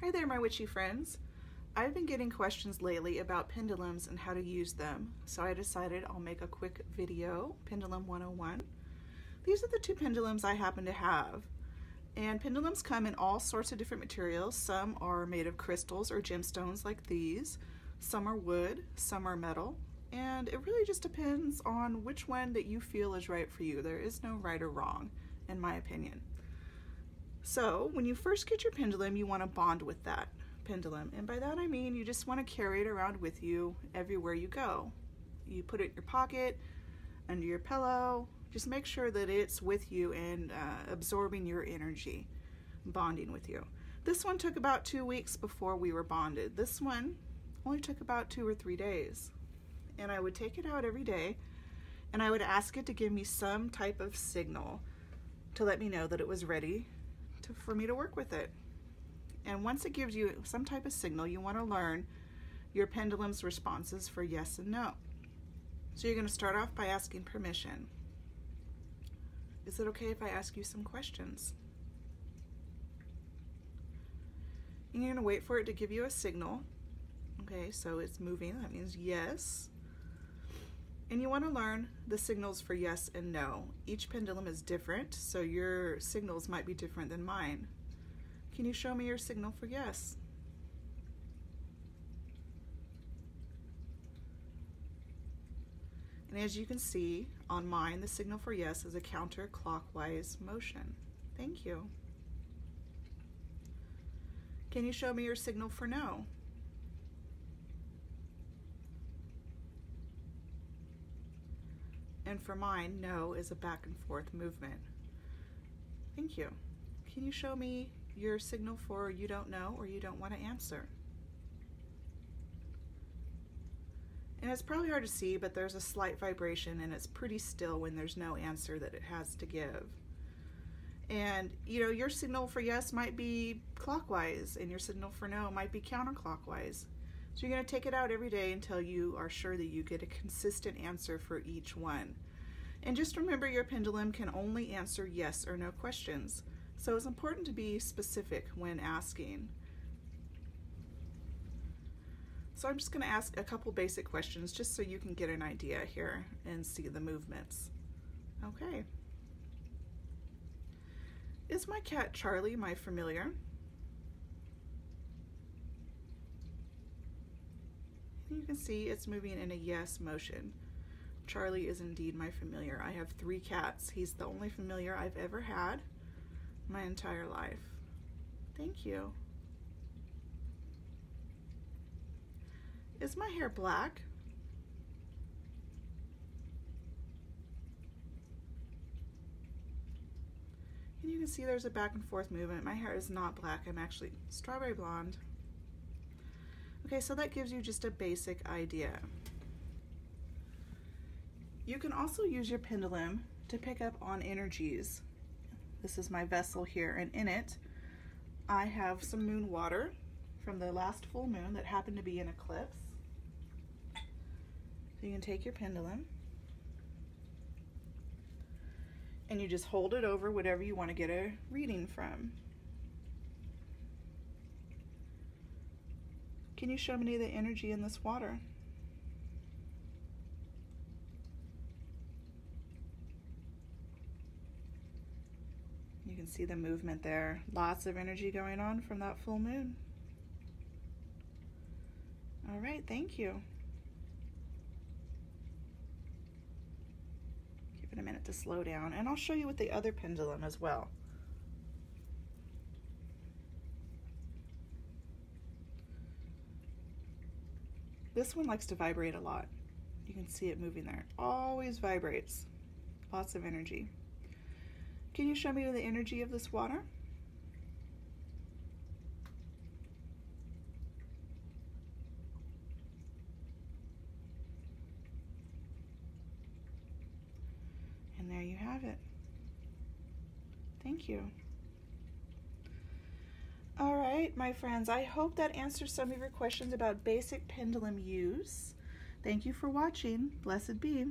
Hi there, my witchy friends. I've been getting questions lately about pendulums and how to use them, so I decided I'll make a quick video, Pendulum 101. These are the two pendulums I happen to have. And pendulums come in all sorts of different materials. Some are made of crystals or gemstones like these. Some are wood, some are metal. And it really just depends on which one that you feel is right for you. There is no right or wrong, in my opinion. So when you first get your pendulum, you want to bond with that pendulum. And by that I mean you just want to carry it around with you everywhere you go. You put it in your pocket, under your pillow. Just make sure that it's with you and absorbing your energy, bonding with you. This one took about 2 weeks before we were bonded. This one only took about 2 or 3 days. And I would take it out every day and I would ask it to give me some type of signal to let me know that it was ready for me to work with it. And once it gives you some type of signal, you want to learn your pendulum's responses for yes and no. So you're going to start off by asking permission. Is it okay if I ask you some questions? And you're going to wait for it to give you a signal. Okay, so it's moving, that means yes. And you want to learn the signals for yes and no. Each pendulum is different, so your signals might be different than mine. Can you show me your signal for yes? And as you can see, on mine, the signal for yes is a counterclockwise motion. Thank you. Can you show me your signal for no? And for mine, no is a back and forth movement. Thank you. Can you show me your signal for you don't know or you don't want to answer? And it's probably hard to see, but there's a slight vibration and it's pretty still when there's no answer that it has to give. And you know, your signal for yes might be clockwise and your signal for no might be counterclockwise. So you're going to take it out every day until you are sure that you get a consistent answer for each one. And just remember, your pendulum can only answer yes or no questions. So it's important to be specific when asking. So I'm just going to ask a couple basic questions just so you can get an idea here and see the movements. Okay. Is my cat Charlie my familiar? You can see it's moving in a yes motion. Charlie is indeed my familiar. I have 3 cats. He's the only familiar I've ever had my entire life. Thank you. Is my hair black? And you can see there's a back and forth movement. My hair is not black. I'm actually strawberry blonde. Okay, so that gives you just a basic idea. You can also use your pendulum to pick up on energies. This is my vessel here, and in it I have some moon water from the last full moon that happened to be an eclipse. So you can take your pendulum and you just hold it over whatever you want to get a reading from. Can you show me the energy in this water? You can see the movement there. Lots of energy going on from that full moon. All right, thank you. Give it a minute to slow down, and I'll show you with the other pendulum as well. This one likes to vibrate a lot. You can see it moving there. It always vibrates. Lots of energy. Can you show me the energy of this water? And there you have it. Thank you. All right, my friends, I hope that answers some of your questions about basic pendulum use. Thank you for watching. Blessed be.